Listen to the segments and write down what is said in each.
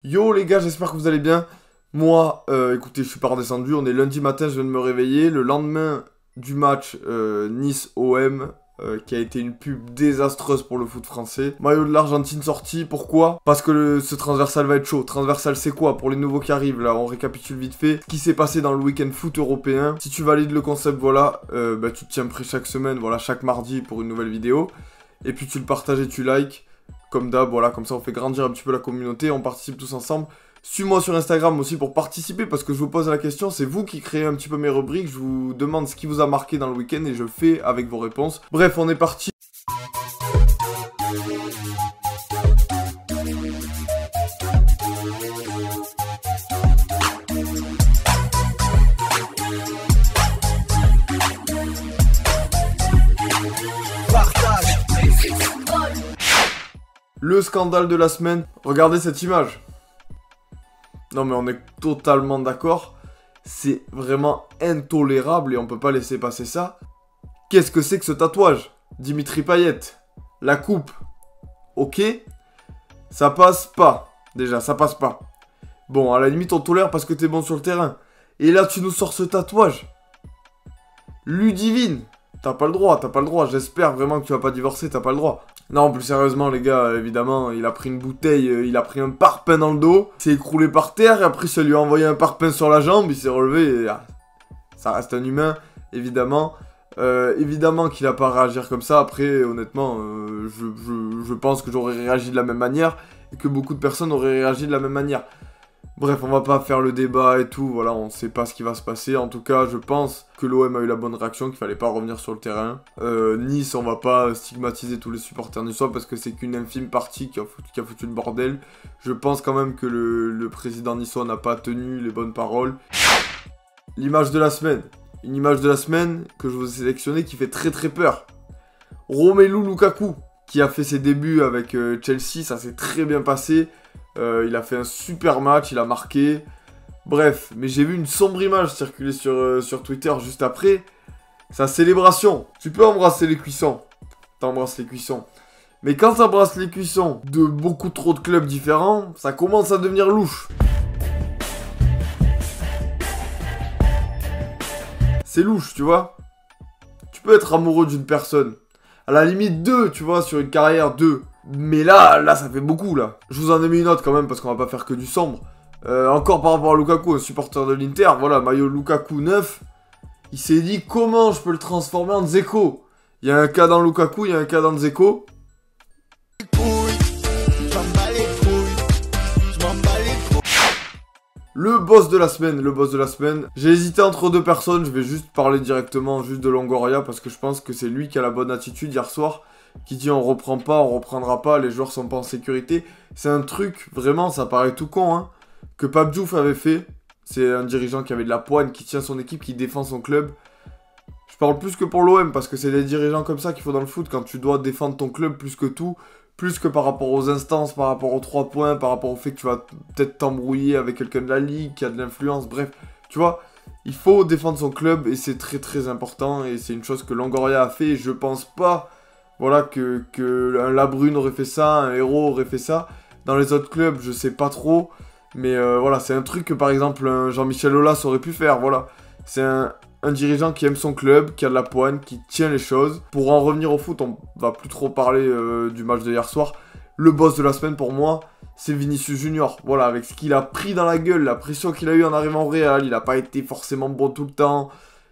Yo les gars, j'espère que vous allez bien. Moi, écoutez, je suis pas redescendu, on est lundi matin, je viens de me réveiller. Le lendemain du match Nice-OM, qui a été une pub désastreuse pour le foot français. Maillot de l'Argentine sorti, pourquoi? Parce que ce transversal va être chaud. Transversal c'est quoi? Pour les nouveaux qui arrivent, là, on récapitule vite fait. Ce qui s'est passé dans le week-end foot européen. Si tu valides le concept, voilà, tu te tiens prêt chaque semaine, voilà, chaque mardi pour une nouvelle vidéo. Et puis tu le partages et tu likes. Comme d'hab, voilà, comme ça on fait grandir un petit peu la communauté, on participe tous ensemble. Suis-moi sur Instagram aussi pour participer, parce que je vous pose la question, c'est vous qui créez un petit peu mes rubriques, je vous demande ce qui vous a marqué dans le week-end et je fais avec vos réponses. Bref, on est parti. Le scandale de la semaine. Regardez cette image. Non mais on est totalement d'accord. C'est vraiment intolérable et on peut pas laisser passer ça. Qu'est-ce que c'est que ce tatouage? Dimitri Payet. La coupe. Ok. Ça passe pas. Déjà, ça passe pas. Bon, à la limite on tolère parce que t'es bon sur le terrain. Et là tu nous sors ce tatouage. Ludivine. T'as pas le droit. J'espère vraiment que tu vas pas divorcer, t'as pas le droit. Non, plus sérieusement, les gars, évidemment, il a pris une bouteille, il a pris un parpaing dans le dos, il s'est écroulé par terre, et après, ça lui a envoyé un parpaing sur la jambe, il s'est relevé, et ça reste un humain, évidemment. Évidemment qu'il a pas à réagir comme ça, après, honnêtement, je pense que j'aurais réagi de la même manière, et que beaucoup de personnes auraient réagi de la même manière. Bref, on va pas faire le débat et tout, voilà, on sait pas ce qui va se passer. En tout cas, je pense que l'OM a eu la bonne réaction, qu'il fallait pas revenir sur le terrain. Nice, on va pas stigmatiser tous les supporters niçois parce que c'est qu'une infime partie qui a foutu le bordel. Je pense quand même que le président niçois n'a pas tenu les bonnes paroles. L'image de la semaine. Une image de la semaine que je vous ai sélectionnée qui fait très très peur. Romelu Lukaku, qui a fait ses débuts avec Chelsea, ça s'est très bien passé. Il a fait un super match, il a marqué. Bref, mais j'ai vu une sombre image circuler sur Twitter juste après. Sa célébration. Tu peux embrasser les cuissons. T'embrasses les cuissons. Mais quand t'embrasses les cuissons de beaucoup trop de clubs différents, ça commence à devenir louche. C'est louche, tu vois. Tu peux être amoureux d'une personne. À la limite 2, tu vois, sur une carrière 2. Mais là, ça fait beaucoup, là. Je vous en ai mis une autre quand même, parce qu'on va pas faire que du sombre. Encore par rapport à Lukaku, un supporter de l'Inter, voilà, maillot Lukaku 9. Il s'est dit, comment je peux le transformer en Dzeko? Il y a un cas dans Lukaku, il y a un cas dans Dzeko. Le boss de la semaine, J'ai hésité entre deux personnes, je vais juste parler directement, juste de Longoria, parce que je pense que c'est lui qui a la bonne attitude hier soir. Qui dit on reprend pas, on reprendra pas, les joueurs sont pas en sécurité. C'est un truc, vraiment, ça paraît tout con, hein, que Pape Diouf avait fait. C'est un dirigeant qui avait de la poigne, qui tient son équipe, qui défend son club. Je parle plus que pour l'OM, parce que c'est des dirigeants comme ça qu'il faut dans le foot, quand tu dois défendre ton club plus que tout, plus que par rapport aux instances, par rapport aux 3 points, par rapport au fait que tu vas peut-être t'embrouiller avec quelqu'un de la ligue, qui a de l'influence, bref, tu vois. Il faut défendre son club, et c'est très très important, et c'est une chose que Longoria a fait, et je pense pas... Voilà, que un Labrune aurait fait ça, un Héros aurait fait ça. Dans les autres clubs, je sais pas trop. Mais voilà, c'est un truc que par exemple un Jean-Michel Aulas aurait pu faire, voilà. C'est un dirigeant qui aime son club, qui a de la poigne, qui tient les choses. Pour en revenir au foot, on va plus trop parler du match de hier soir. Le boss de la semaine pour moi, c'est Vinicius Junior. Voilà, avec ce qu'il a pris dans la gueule, la pression qu'il a eu en arrivant au Real, il a pas été forcément bon tout le temps.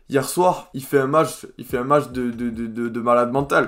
Hier soir, il fait un match de malade mental.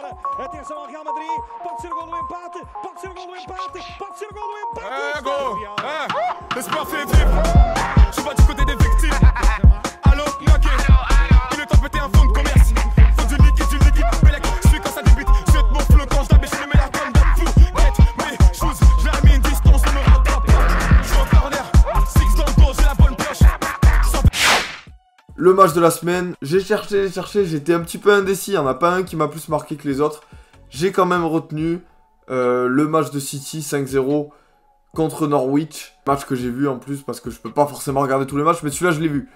Le match de la semaine, j'ai cherché, j'étais un petit peu indécis, il n'y en a pas un qui m'a plus marqué que les autres. J'ai quand même retenu le match de City 5-0 contre Norwich. Match que j'ai vu en plus parce que je peux pas forcément regarder tous les matchs, mais celui-là je l'ai vu.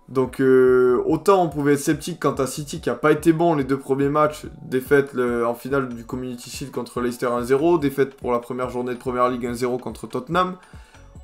Donc autant on pouvait être sceptique quant à City qui a pas été bon les deux premiers matchs, défaite en finale du Community Shield contre Leicester 1-0, défaite pour la première journée de Première Ligue 1-0 contre Tottenham.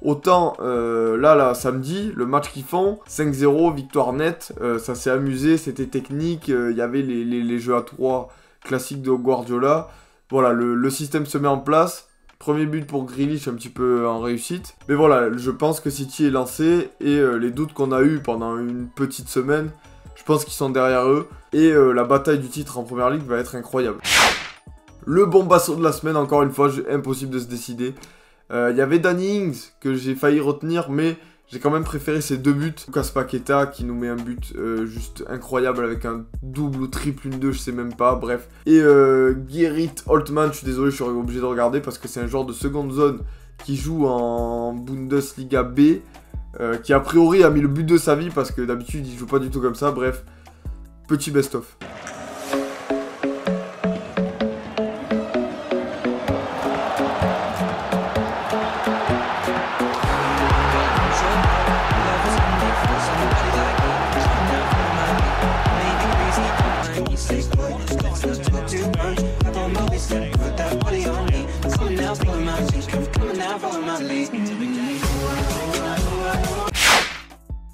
Autant là, samedi, le match qu'ils font, 5-0, victoire nette, ça s'est amusé, c'était technique, il y avait les jeux à 3 classiques de Guardiola. Voilà, le système se met en place. Premier but pour Grealish, un petit peu en réussite. Mais voilà, je pense que City est lancé et les doutes qu'on a eu pendant une petite semaine, je pense qu'ils sont derrière eux. Et la bataille du titre en Première Ligue va être incroyable. Le bombasso de la semaine, encore une fois, impossible de se décider. Il y avait Danny Ings que j'ai failli retenir, mais j'ai quand même préféré ses 2 buts. Lucas Paqueta qui nous met un but juste incroyable avec un double ou triple, une 2, je sais même pas, bref. Et Gerrit Holtmann, je suis désolé, je suis obligé de regarder parce que c'est un joueur de seconde zone qui joue en Bundesliga B, qui a priori a mis le but de sa vie parce que d'habitude il joue pas du tout comme ça, bref. Petit best-of.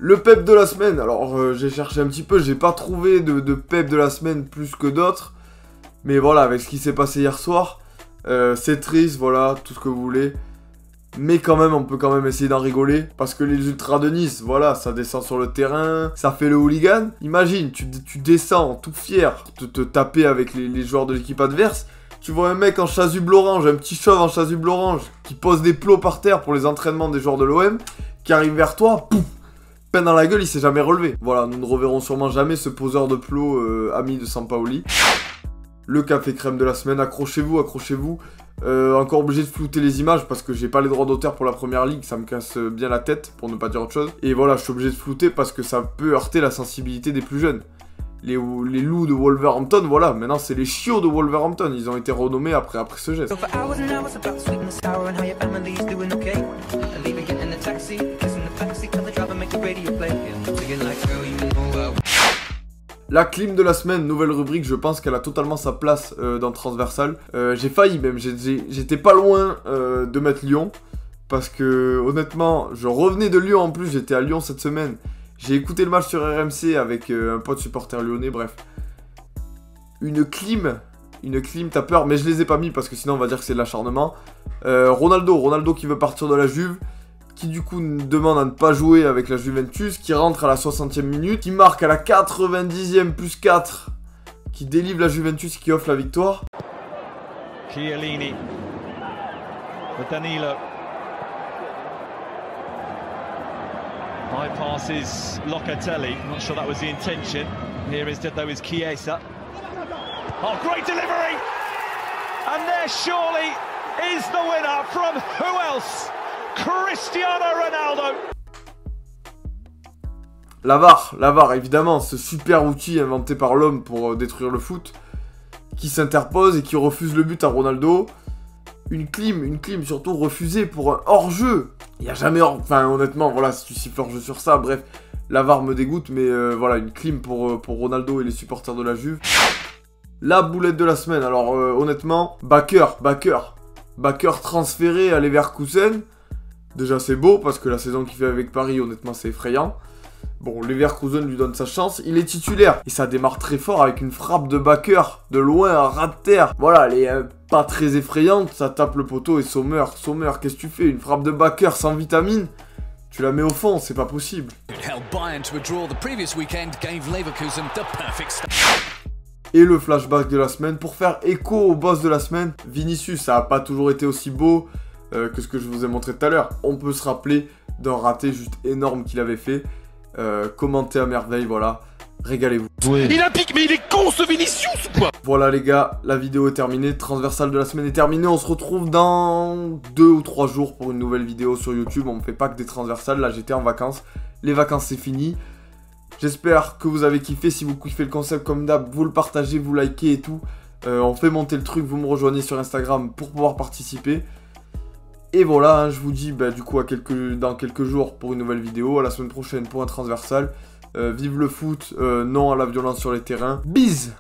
Le pep de la semaine, alors j'ai cherché un petit peu, j'ai pas trouvé de pep de la semaine plus que d'autres. Mais voilà, avec ce qui s'est passé hier soir, c'est triste, voilà, tout ce que vous voulez. Mais quand même, on peut quand même essayer d'en rigoler. Parce que les ultras de Nice, voilà, ça descend sur le terrain, ça fait le hooligan. Imagine, tu descends tout fier, te taper avec les joueurs de l'équipe adverse. Tu vois un mec en chasuble orange, un petit chauve en chasuble orange, qui pose des plots par terre pour les entraînements des joueurs de l'OM, qui arrive vers toi, pouf, peine dans la gueule, il s'est jamais relevé. Voilà, nous ne reverrons sûrement jamais ce poseur de plots ami de Sampaoli. Le café crème de la semaine, accrochez-vous, accrochez-vous. Encore obligé de flouter les images parce que j'ai pas les droits d'auteur pour la Première Ligue, ça me casse bien la tête pour ne pas dire autre chose. Et voilà, je suis obligé de flouter parce que ça peut heurter la sensibilité des plus jeunes. Les loups de Wolverhampton, voilà, maintenant c'est les chiots de Wolverhampton, ils ont été renommés après ce geste. La clim de la semaine, nouvelle rubrique, je pense qu'elle a totalement sa place dans Transversal. J'ai failli même, j'étais pas loin de mettre Lyon. Parce que honnêtement, je revenais de Lyon en plus, j'étais à Lyon cette semaine. J'ai écouté le match sur RMC avec un pote supporter lyonnais, bref. Une clim, t'as peur, mais je les ai pas mis parce que sinon on va dire que c'est de l'acharnement. Ronaldo qui veut partir de la Juve. Qui du coup demande à ne pas jouer avec la Juventus, qui rentre à la 60e minute, qui marque à la 90e plus 4, qui délivre la Juventus, qui offre la victoire. Chiellini, Danilo. High passes Locatelli, not sure that was the intention. Here instead though is Chiesa. Oh, great delivery! And there surely is the winner from who else? Cristiano Ronaldo. La VAR, évidemment, ce super outil inventé par l'homme pour détruire le foot, qui s'interpose et qui refuse le but à Ronaldo. Une clim surtout refusée pour un hors-jeu. Il n'y a jamais enfin honnêtement, voilà, si tu siffles hors-jeu sur ça, bref, la VAR me dégoûte, mais voilà, une clim pour Ronaldo et les supporters de la Juve. La boulette de la semaine, alors honnêtement, Bakker transféré à Leverkusen. Déjà c'est beau parce que la saison qu'il fait avec Paris, honnêtement c'est effrayant. Bon, Leverkusen lui donne sa chance, il est titulaire. Et ça démarre très fort avec une frappe de Bakker, de loin, un ras de terre. Voilà, elle est pas très effrayante, ça tape le poteau et Sommer, qu'est-ce que tu fais? Une frappe de Bakker sans vitamine? Tu la mets au fond, c'est pas possible. Et le flashback de la semaine, pour faire écho au boss de la semaine, Vinicius, ça a pas toujours été aussi beau que ce que je vous ai montré tout à l'heure. On peut se rappeler d'un raté juste énorme qu'il avait fait. Commentez à merveille, voilà. Régalez-vous. Oui. Il a pique, mais il est con ce Vinicius ou quoi? Voilà les gars, la vidéo est terminée. Transversal de la semaine est terminée. On se retrouve dans 2 ou 3 jours pour une nouvelle vidéo sur YouTube. On ne fait pas que des transversales. Là j'étais en vacances. Les vacances c'est fini. J'espère que vous avez kiffé. Si vous kiffez le concept comme d'hab, vous le partagez, vous likez et tout. On fait monter le truc. Vous me rejoignez sur Instagram pour pouvoir participer. Et voilà, hein, je vous dis du coup dans quelques jours pour une nouvelle vidéo, à la semaine prochaine pour un transversal. Vive le foot, non à la violence sur les terrains. Bise!